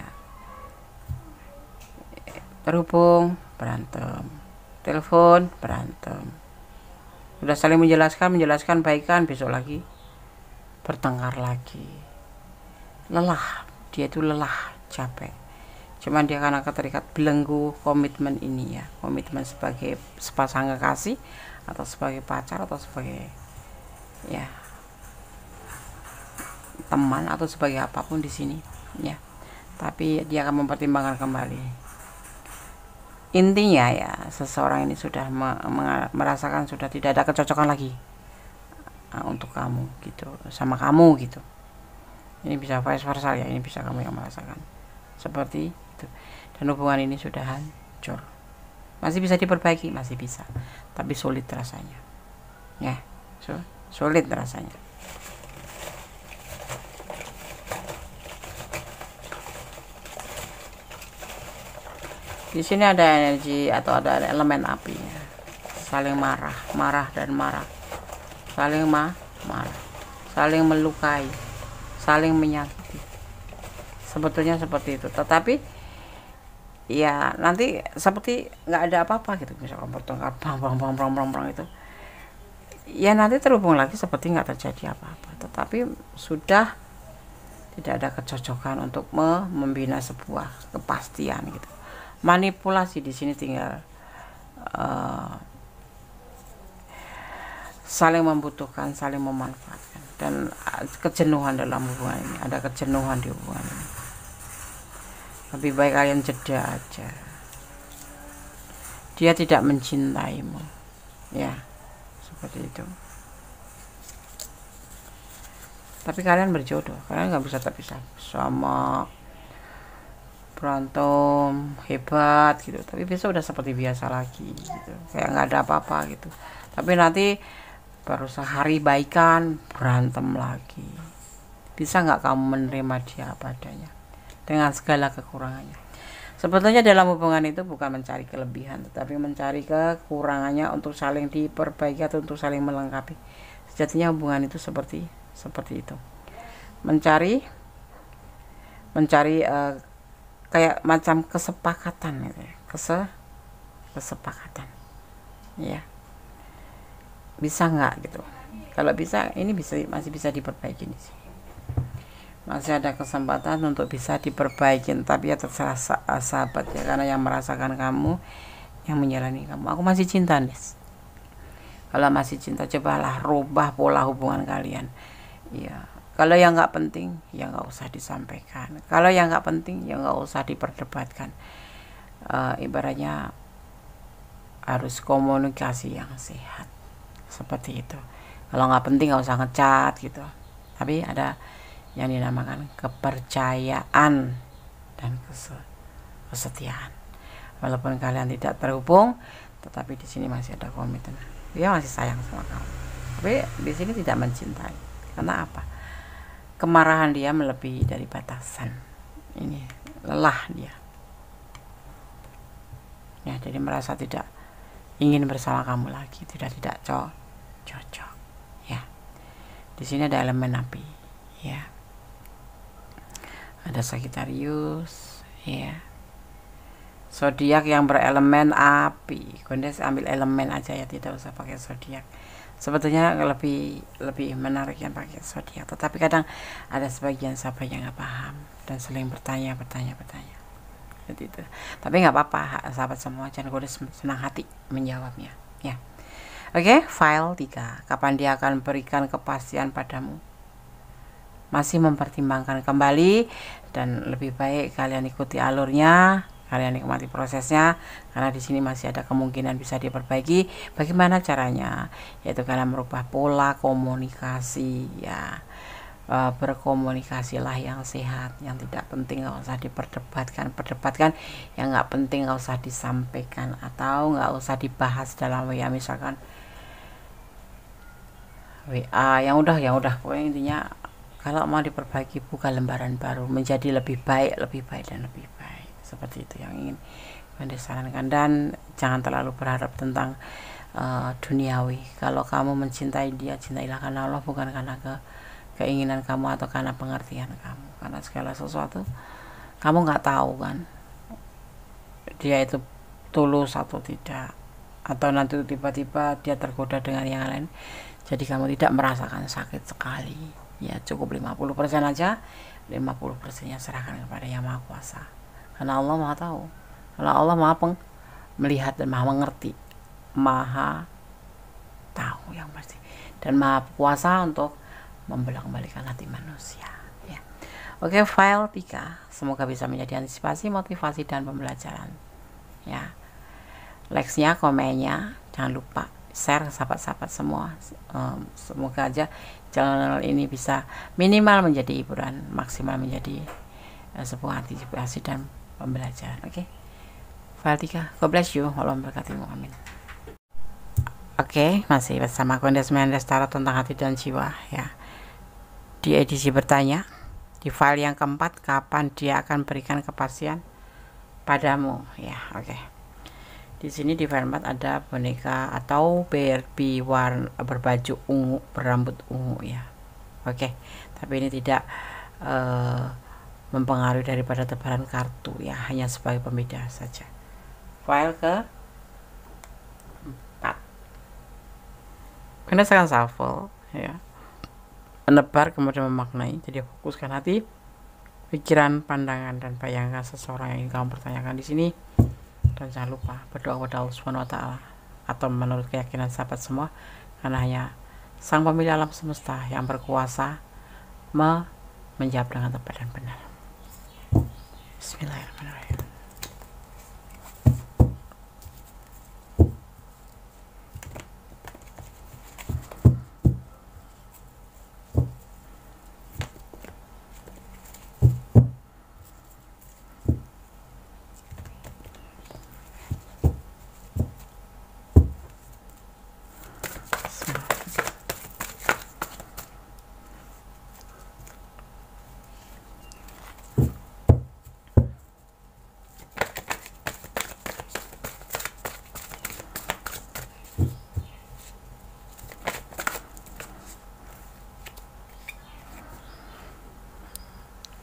Terhubung berantem, telepon berantem, udah saling menjelaskan baikan, besok lagi bertengkar lagi. Lelah, dia itu lelah, capek. Cuman dia karena terikat belenggu komitmen ini ya, komitmen sebagai sepasang kekasih, atau sebagai pacar, atau sebagai ya teman, atau sebagai apapun di sini ya. Tapi dia akan mempertimbangkan kembali. Intinya ya, seseorang ini sudah merasakan sudah tidak ada kecocokan lagi untuk kamu gitu, sama kamu gitu. Ini bisa vice versa ya, ini bisa kamu yang merasakan seperti itu. Dan hubungan ini sudah hancur. Masih bisa diperbaiki, masih bisa, tapi sulit rasanya ya, sulit rasanya. Di sini ada energi atau ada elemen apinya, saling marah dan marah, saling marah, saling melukai, saling menyakiti. Sebetulnya seperti itu. Tetapi ya nanti seperti nggak ada apa-apa gitu, misalkan bertengkar bang itu, ya nanti terhubung lagi seperti nggak terjadi apa-apa, tetapi sudah tidak ada kecocokan untuk membina sebuah kepastian gitu. Manipulasi di sini tinggal saling membutuhkan, saling memanfaatkan, dan kejenuhan dalam hubungan ini, ada kejenuhan di hubungan ini. Lebih baik kalian jeda aja. Dia tidak mencintaimu, ya, seperti itu. Tapi kalian berjodoh, kalian nggak bisa terpisah sama berantem hebat gitu, tapi besok udah seperti biasa lagi gitu, kayak nggak ada apa-apa gitu. Tapi nanti baru sehari baikan berantem lagi. Bisa nggak kamu menerima dia apa adanya dengan segala kekurangannya? Sebetulnya dalam hubungan itu bukan mencari kelebihan, tetapi mencari kekurangannya untuk saling diperbaiki atau untuk saling melengkapi. Sejatinya hubungan itu seperti itu, mencari kayak macam kesepakatan gitu ya. Kesepakatan ya, bisa nggak gitu. Kalau bisa, ini masih bisa diperbaiki di sini, masih ada kesempatan untuk bisa diperbaiki. Tapi ya terserah sahabat ya, karena yang merasakan kamu, yang menjalani kamu. Aku masih cinta nih. Kalau masih cinta, cobalah rubah pola hubungan kalian ya. Kalau yang nggak penting ya nggak usah disampaikan, kalau yang nggak penting ya nggak usah diperdebatkan. Ibaratnya harus komunikasi yang sehat, seperti itu. Kalau nggak penting nggak usah ngecat gitu, tapi ada yang dinamakan kepercayaan dan kesetiaan. Walaupun kalian tidak terhubung, tetapi di sini masih ada komitmen. Dia masih sayang sama kamu, tapi di sini tidak mencintai. Karena apa? Kemarahan dia melebihi dari batasan. Ini lelah dia ya, jadi merasa tidak ingin bersama kamu lagi, tidak cocok ya. Di sini ada elemen api ya, ada Sagittarius ya, zodiak yang berelemen api. Kondes ambil elemen aja ya, tidak usah pakai zodiak. Sebetulnya lebih menarik yang pakai zodiak, tetapi kadang ada sebagian sahabat yang nggak paham dan sering bertanya gitu. Tapi nggak apa-apa, sahabat semua, jangan Godes senang hati menjawabnya ya. Oke, file 3. Kapan dia akan berikan kepastian padamu? Masih mempertimbangkan kembali, dan lebih baik kalian ikuti alurnya, kalian nikmati prosesnya, karena di sini masih ada kemungkinan bisa diperbaiki. Bagaimana caranya? Yaitu kalian merubah pola komunikasi ya. Berkomunikasilah yang sehat, yang tidak penting nggak usah diperdebatkan, yang nggak penting nggak usah disampaikan atau nggak usah dibahas dalam WA. Misalkan WA yang udah pokoknya intinya kalau mau diperbaiki, buka lembaran baru menjadi lebih baik dan lebih baik. Seperti itu yang ingin disarankan, dan jangan terlalu berharap tentang duniawi. Kalau kamu mencintai dia, cintailah karena Allah, bukan karena keinginan kamu atau karena pengertian kamu. Karena segala sesuatu kamu nggak tahu kan dia itu tulus atau tidak, atau nanti tiba-tiba dia tergoda dengan yang lain, jadi kamu tidak merasakan sakit sekali ya. Cukup 50% aja, 50%-nya serahkan kepada Yang Maha Kuasa, karena Allah Maha tahu, karena Allah Maha melihat dan Maha mengerti, Maha tahu yang pasti, dan Maha Kuasa untuk membolak-balikan hati manusia ya. Oke, file 3 semoga bisa menjadi antisipasi, motivasi, dan pembelajaran ya. Like-nya, komennya, jangan lupa share ke sahabat-sahabat semua. Semoga aja channel ini bisa minimal menjadi hiburan, maksimal menjadi sebuah antisipasi dan pembelajaran. Oke, file 3. God bless you. Allah memberkatimu. Amin. Oke, masih bersama Kondes Mendes Tarot tentang hati dan jiwa ya. Di edisi bertanya, di file yang keempat, kapan dia akan berikan kepastian padamu ya. Oke. Di sini di file 4 ada boneka atau Barbie berbaju ungu, berambut ungu ya. Oke. Tapi ini tidak mempengaruhi daripada tebaran kartu ya, hanya sebagai pembeda saja. File ke 4, Anda akan shuffle ya, menebar kemudian memaknai. Jadi fokuskan hati, pikiran, pandangan, dan bayangkan seseorang yang ingin kamu pertanyakan di sini. Dan jangan lupa berdoa kepada Allah Subhanahu wa Ta'ala, atau menurut keyakinan sahabat semua, karena hanya Sang Pemilik alam semesta yang berkuasa menjawab dengan tepat dan benar. Bismillahirrahmanirrahim.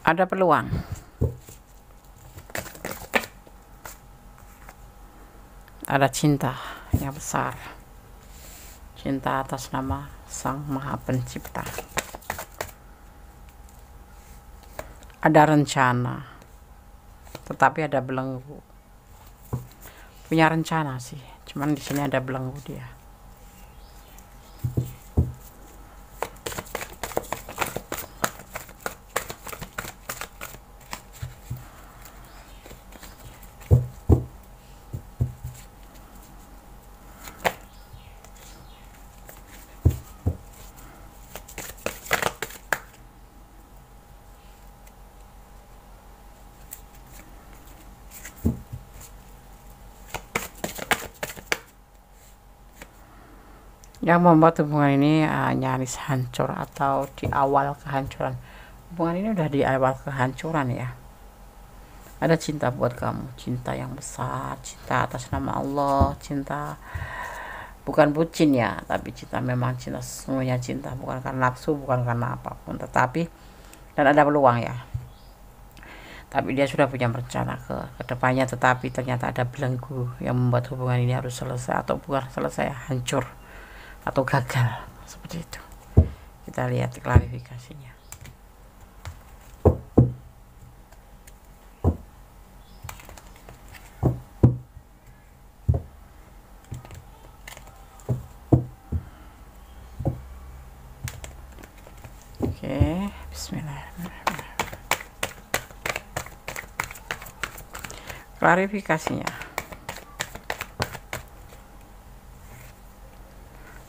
Ada peluang, ada cinta yang besar, cinta atas nama Sang Maha Pencipta. Ada rencana, tetapi ada belenggu. Punya rencana sih, cuman di sini ada belenggu dia. Yang membuat hubungan ini nyaris hancur atau di awal kehancuran. Hubungan ini udah di awal kehancuran ya. Ada cinta buat kamu, cinta yang besar, cinta atas nama Allah, cinta bukan bucin ya, tapi cinta memang cinta, semuanya cinta, bukan karena nafsu, bukan karena apapun, tetapi dan ada peluang ya. Tapi dia sudah punya rencana ke depannya, tetapi ternyata ada belenggu yang membuat hubungan ini harus selesai, atau bukan selesai, hancur atau gagal, seperti itu. Kita lihat klarifikasinya. Oke, bismillahirrahmanirrahim. Klarifikasinya,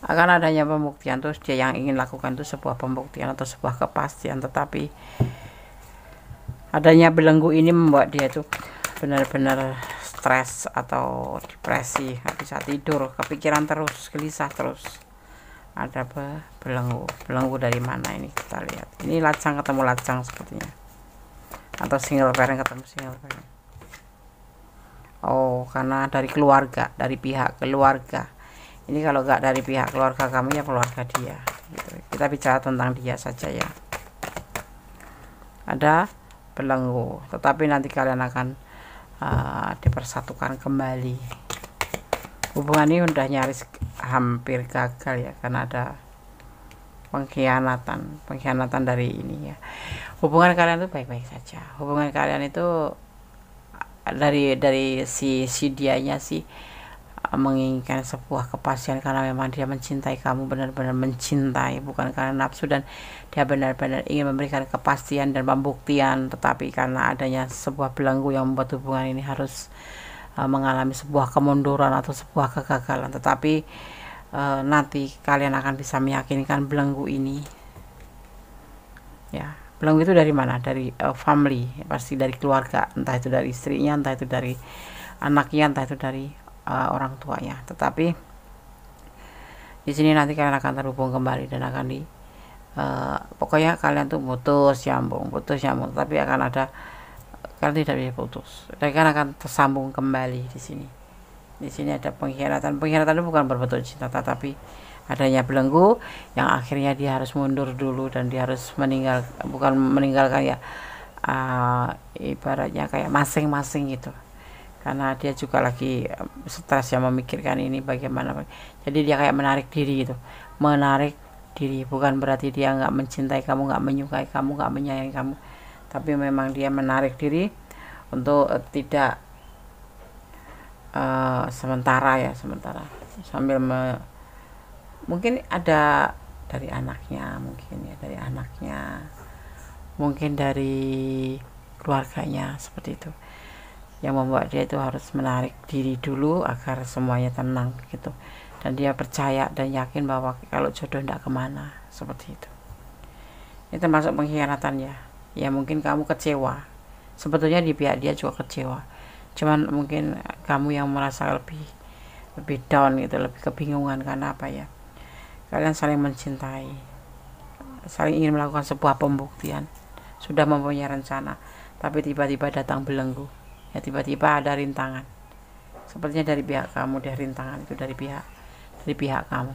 akan adanya pembuktian, terus dia yang ingin lakukan itu sebuah pembuktian atau sebuah kepastian, tetapi adanya belenggu ini membuat dia itu benar-benar stres atau depresi, nggak bisa tidur, kepikiran terus, gelisah terus. Ada belenggu dari mana ini? Kita lihat. Ini lajang ketemu lajang sepertinya, atau single parent ketemu single parent. Oh, karena dari keluarga, dari pihak keluarga. Ini kalau nggak dari pihak keluarga kamu, ya keluarga dia gitu. Kita bicara tentang dia saja ya. Ada belenggu, tetapi nanti kalian akan dipersatukan kembali. Hubungan ini udah nyaris hampir gagal ya, karena ada pengkhianatan dari ini ya. Hubungan kalian itu baik-baik saja. Hubungan kalian itu dari si dianya sih menginginkan sebuah kepastian, karena memang dia mencintai kamu, benar-benar mencintai, bukan karena nafsu, dan dia benar-benar ingin memberikan kepastian dan pembuktian, tetapi karena adanya sebuah belenggu yang membuat hubungan ini harus mengalami sebuah kemunduran atau sebuah kegagalan. Tetapi nanti kalian akan bisa meyakinkan belenggu ini ya. Belenggu itu dari mana? Dari family, pasti dari keluarga, entah itu dari istrinya, entah itu dari anaknya, entah itu dari orang tuanya. Tetapi di sini nanti kalian akan terhubung kembali dan akan pokoknya kalian tuh putus nyambung, tapi akan ada, kalian tidak bisa putus, dan kalian akan tersambung kembali di sini. Di sini ada pengkhianatan itu bukan berbentuk cinta, tetapi adanya belenggu yang akhirnya dia harus mundur dulu, dan dia harus meninggalkan ya, ibaratnya kayak masing-masing gitu, karena dia juga lagi stres ya memikirkan ini bagaimana. Jadi dia kayak menarik diri gitu, menarik diri, bukan berarti dia nggak mencintai kamu, nggak menyukai kamu, nggak menyayangi kamu, tapi memang dia menarik diri untuk tidak sementara sambil mungkin ada dari anaknya, mungkin dari keluarganya, seperti itu yang membuat dia itu harus menarik diri dulu agar semuanya tenang gitu, dan dia percaya dan yakin bahwa kalau jodoh tidak kemana, seperti itu. Ini termasuk pengkhianatan ya mungkin kamu kecewa, sebetulnya di pihak dia juga kecewa, cuman mungkin kamu yang merasa lebih down gitu, lebih kebingungan. Karena apa ya, kalian saling mencintai, saling ingin melakukan sebuah pembuktian, sudah mempunyai rencana, tapi tiba-tiba datang belenggu ya, tiba-tiba ada rintangan, sepertinya dari pihak kamu, dari rintangan itu dari pihak kamu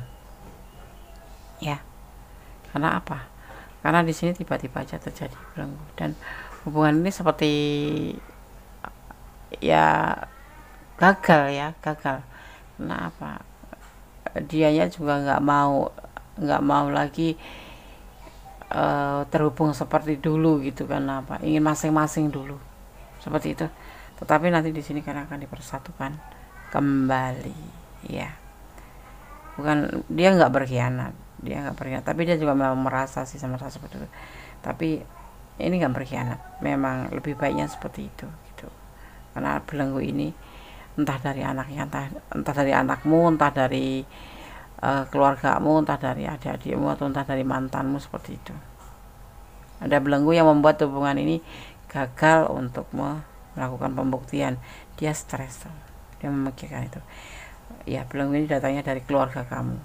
ya. Karena apa? Karena di sini tiba-tiba aja terjadi belenggu, dan hubungan ini seperti ya gagal. Kenapa? Dianya juga nggak mau lagi terhubung seperti dulu gitu. Kenapa? Ingin masing-masing dulu, seperti itu. Tetapi nanti di sini kan akan dipersatukan kembali ya. Bukan dia nggak berkhianat, tapi dia juga memang merasa seperti itu. Tapi ini nggak berkhianat, memang lebih baiknya seperti itu gitu. Karena belenggu ini entah dari anaknya, entah dari anakmu, entah dari keluargamu, entah dari adik-adikmu, atau entah dari mantanmu, seperti itu. Ada belenggu yang membuat hubungan ini gagal untuk melakukan pembuktian. Dia stres, dia memikirkan itu ya. Belenggu ini datangnya dari keluarga kamu,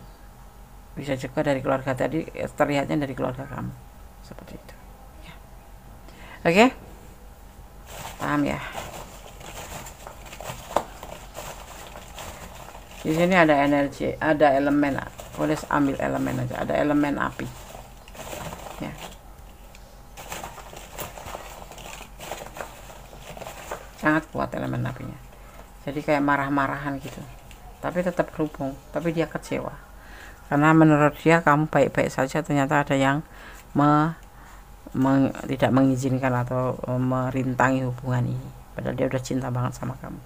bisa juga dari keluarga tadi, terlihatnya dari keluarga kamu, seperti itu ya. Oke, paham ya? Di sini ada energi, ada elemen, boleh ambil elemen aja, ada elemen api ya. Sangat kuat elemen apinya, jadi kayak marah-marahan gitu, tapi tetap berhubung, tapi dia kecewa karena menurut dia kamu baik-baik saja, ternyata ada yang tidak mengizinkan atau merintangi hubungan ini, padahal dia udah cinta banget sama kamu,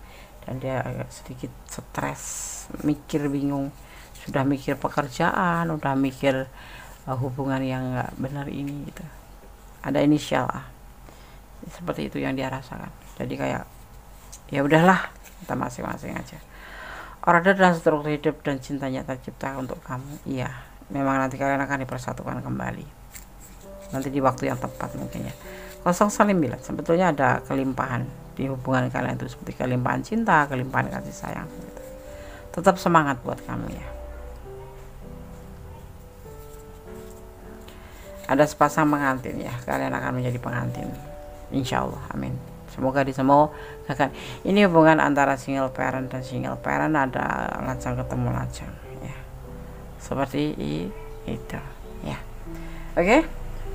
dan dia agak sedikit stres, mikir bingung, sudah mikir pekerjaan, udah mikir hubungan yang nggak benar ini gitu. Ada inisial A, seperti itu yang dia rasakan. Jadi kayak ya udahlah, kita masing-masing aja. Order dan struktur hidup dan cintanya tercipta untuk kamu. Iya, memang nanti kalian akan dipersatukan kembali, nanti di waktu yang tepat mungkin ya. 0,9 sebetulnya ada kelimpahan di hubungan kalian itu, seperti kelimpahan cinta, kelimpahan kasih sayang gitu. Tetap semangat buat kamu ya. Ada sepasang pengantin ya, kalian akan menjadi pengantin, insya Allah, amin. Semoga disemogakan. Ini hubungan antara single parent dan single parent, ada lajang ketemu lajang ya, seperti itu ya. Oke,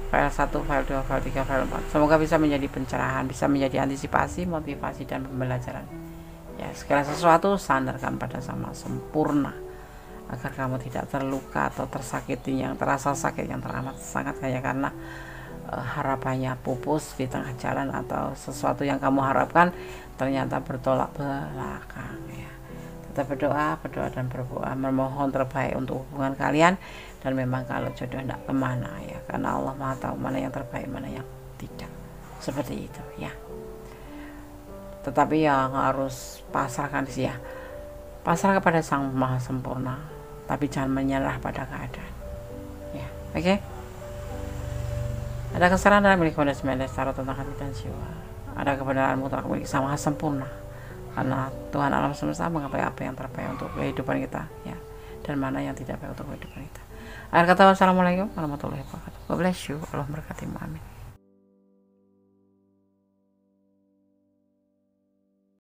file 1, file 2, file 3, file 4 semoga bisa menjadi pencerahan, bisa menjadi antisipasi, motivasi, dan pembelajaran ya. Segala sesuatu sandarkan pada sama sempurna, agar kamu tidak terluka atau tersakiti, yang terasa sakit yang teramat sangat hanya karena harapannya pupus di tengah jalan, atau sesuatu yang kamu harapkan ternyata bertolak belakang ya. Tetap berdoa dan berdoa, memohon terbaik untuk hubungan kalian, dan memang kalau jodoh tidak kemana ya, karena Allah Maha tahu mana yang terbaik, mana yang tidak, seperti itu ya. Tetapi yang harus pasrahkan sih ya, pasrah kepada Sang Maha Sempurna, tapi jangan menyerah pada keadaan ya. Oke. Ada kesalahan dalam milik Anda semuanya, tarot tentang hati dan jiwa. Ada kebenaran mutlak milik Sang Maha Sempurna, karena Tuhan alam semesta mengetahui apa yang terbaik untuk kehidupan kita ya, dan mana yang tidak baik untuk kehidupan kita. Akhir kata, wassalamualaikum warahmatullahi wabarakatuh. God bless you. Allah memberkati. Amin.